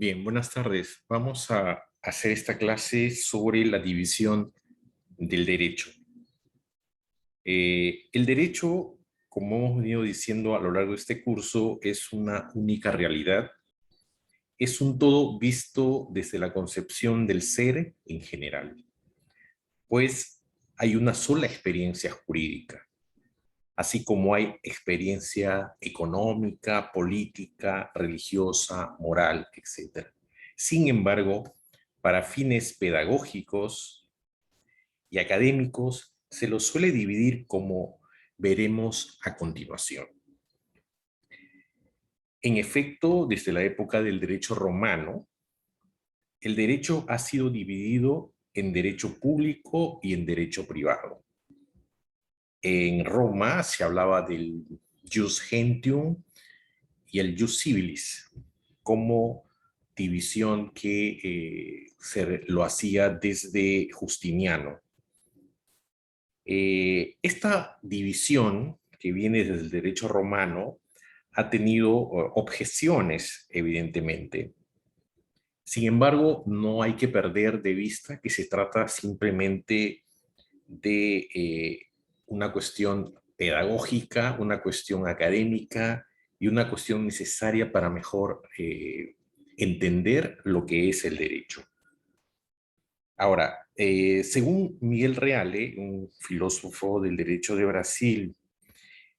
Bien, buenas tardes. Vamos a hacer esta clase sobre la división del derecho. El derecho, como hemos venido diciendo a lo largo de este curso, es una única realidad. Es un todo visto desde la concepción del ser en general, pues hay una sola experiencia jurídica, así como hay experiencia económica, política, religiosa, moral, etc. Sin embargo, para fines pedagógicos y académicos, se los suele dividir como veremos a continuación. En efecto, desde la época del derecho romano, el derecho ha sido dividido en derecho público y en derecho privado. En Roma se hablaba del jus gentium y el jus civilis como división que lo hacía desde Justiniano. Esta división que viene desde el derecho romano ha tenido objeciones, evidentemente. Sin embargo, no hay que perder de vista que se trata simplemente de una cuestión pedagógica, una cuestión académica y una cuestión necesaria para mejor entender lo que es el derecho. Ahora, según Miguel Reale, un filósofo del derecho de Brasil,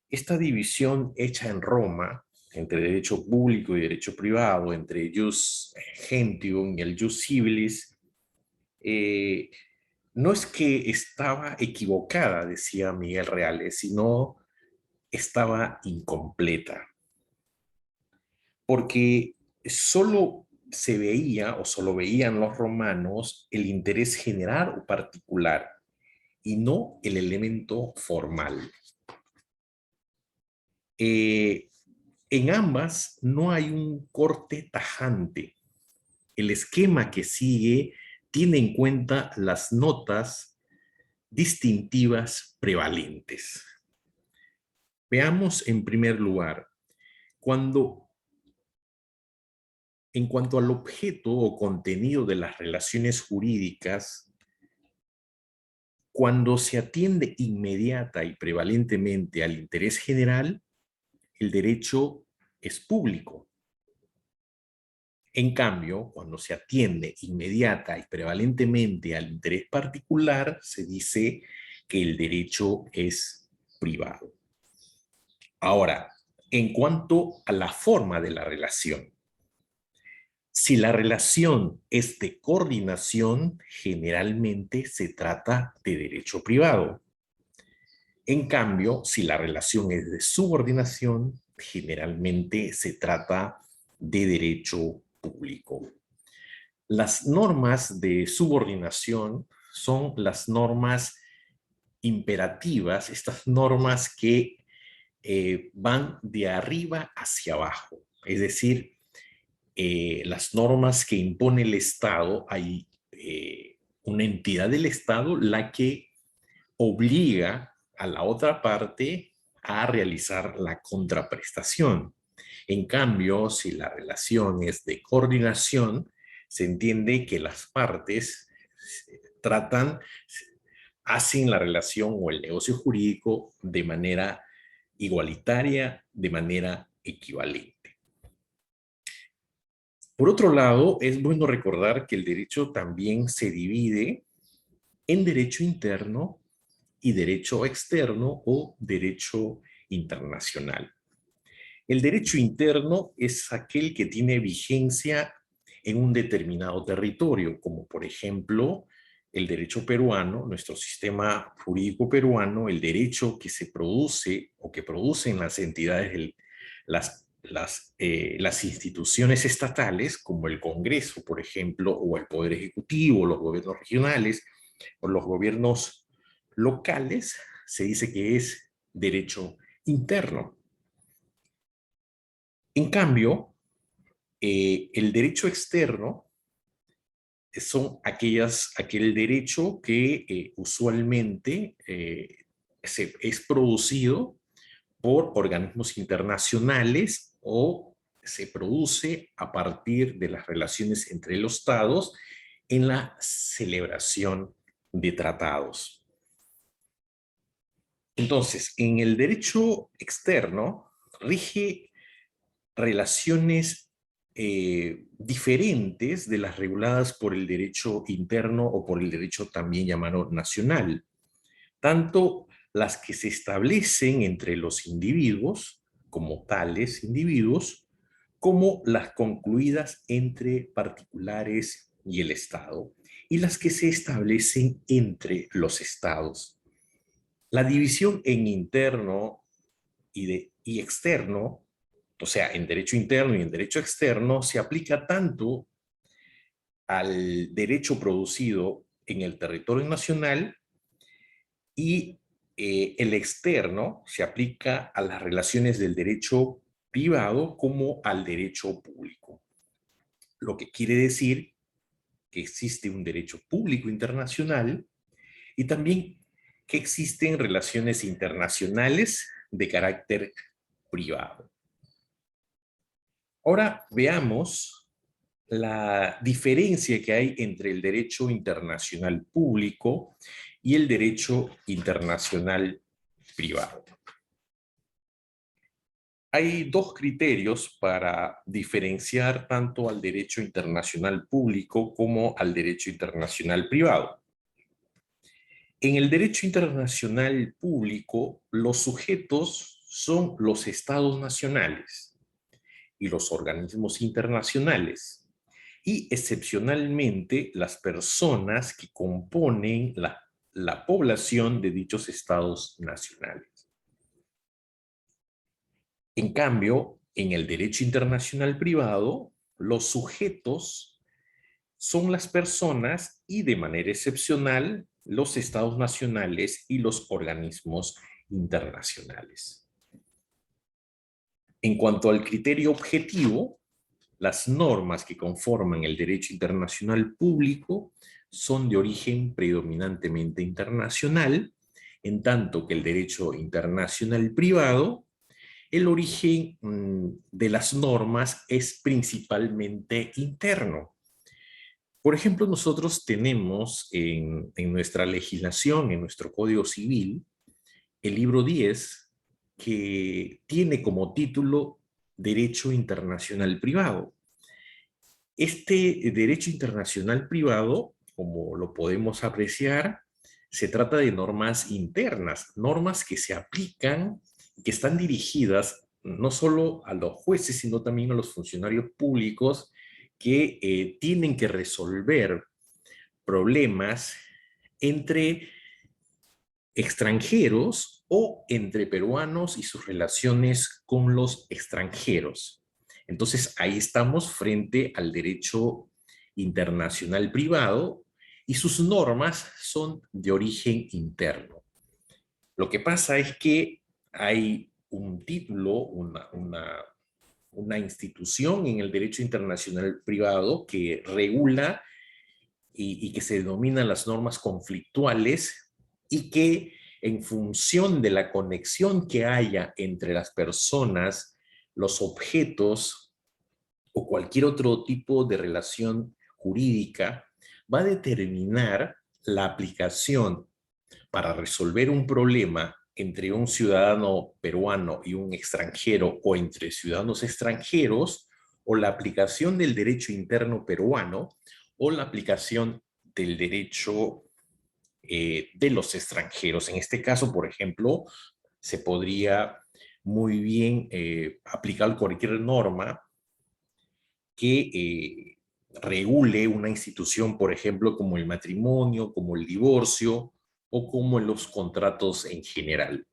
esta división hecha en Roma entre derecho público y derecho privado, entre jus gentium y el jus civilis, eh, no es que estaba equivocada, decía Miguel Reale, sino estaba incompleta, porque solo se veía o solo veían los romanos el interés general o particular y no el elemento formal. En ambas no hay un corte tajante. El esquema que sigue tiene en cuenta las notas distintivas prevalentes. Veamos en primer lugar, en cuanto al objeto o contenido de las relaciones jurídicas, cuando se atiende inmediata y prevalentemente al interés general, el derecho es público. En cambio, cuando se atiende inmediata y prevalentemente al interés particular, se dice que el derecho es privado. Ahora, en cuanto a la forma de la relación, si la relación es de coordinación, generalmente se trata de derecho privado. En cambio, si la relación es de subordinación, generalmente se trata de derecho público. Las normas de subordinación son las normas imperativas, estas normas que van de arriba hacia abajo, es decir, las normas que impone el Estado, hay una entidad del Estado la que obliga a la otra parte a realizar la contraprestación. En cambio, si la relación es de coordinación, se entiende que las partes tratan, hacen la relación o el negocio jurídico de manera igualitaria, de manera equivalente. Por otro lado, es bueno recordar que el derecho también se divide en derecho interno y derecho externo o derecho internacional. El derecho interno es aquel que tiene vigencia en un determinado territorio, como por ejemplo el derecho peruano, nuestro sistema jurídico peruano, el derecho que se produce o que producen las entidades, las instituciones estatales, como el Congreso, por ejemplo, o el Poder Ejecutivo, los gobiernos regionales o los gobiernos locales, se dice que es derecho interno. En cambio, el derecho externo son aquel derecho que usualmente es producido por organismos internacionales o se produce a partir de las relaciones entre los estados en la celebración de tratados. Entonces, en el derecho externo rige relaciones diferentes de las reguladas por el derecho interno o por el derecho también llamado nacional, tanto las que se establecen entre los individuos, como tales individuos, como las concluidas entre particulares y el Estado, y las que se establecen entre los estados. La división en interno y externo, o sea, en derecho interno y en derecho externo, se aplica tanto al derecho producido en el territorio nacional y el externo se aplica a las relaciones del derecho privado como al derecho público. Lo que quiere decir que existe un derecho público internacional y también que existen relaciones internacionales de carácter privado. Ahora veamos la diferencia que hay entre el derecho internacional público y el derecho internacional privado. Hay dos criterios para diferenciar tanto al derecho internacional público como al derecho internacional privado. En el derecho internacional público, los sujetos son los estados nacionales y los organismos internacionales, y excepcionalmente las personas que componen la población de dichos estados nacionales. En cambio, en el derecho internacional privado, los sujetos son las personas y de manera excepcional los estados nacionales y los organismos internacionales. En cuanto al criterio objetivo, las normas que conforman el derecho internacional público son de origen predominantemente internacional, en tanto que el derecho internacional privado, el origen de las normas es principalmente interno. Por ejemplo, nosotros tenemos en nuestra legislación, en nuestro Código Civil, el libro 10, que tiene como título Derecho Internacional Privado. Este derecho internacional privado, como lo podemos apreciar, se trata de normas internas, normas que se aplican, que están dirigidas no solo a los jueces, sino también a los funcionarios públicos que tienen que resolver problemas entre extranjeros o entre peruanos y sus relaciones con los extranjeros. Entonces, ahí estamos frente al derecho internacional privado y sus normas son de origen interno. Lo que pasa es que hay un título, una institución en el derecho internacional privado que regula y que se denominan las normas conflictuales y que en función de la conexión que haya entre las personas, los objetos o cualquier otro tipo de relación jurídica, va a determinar la aplicación para resolver un problema entre un ciudadano peruano y un extranjero o entre ciudadanos extranjeros, o la aplicación del derecho interno peruano o la aplicación del derecho de los extranjeros. En este caso, por ejemplo, se podría muy bien aplicar cualquier norma que regule una institución, por ejemplo, como el matrimonio, como el divorcio o como los contratos en general.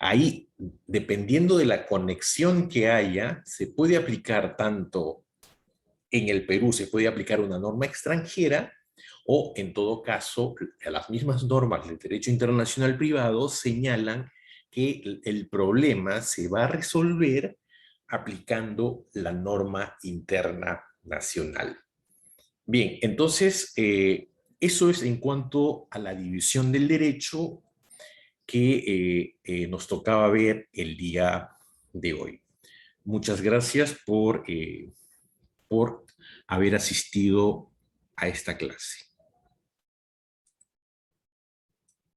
Ahí, dependiendo de la conexión que haya, se puede aplicar tanto en el Perú, se puede aplicar una norma extranjera o, en todo caso, las mismas normas del derecho internacional privado señalan que el problema se va a resolver aplicando la norma interna nacional. Bien, entonces, eso es en cuanto a la división del derecho que nos tocaba ver el día de hoy. muchas gracias por haber asistido a esta clase.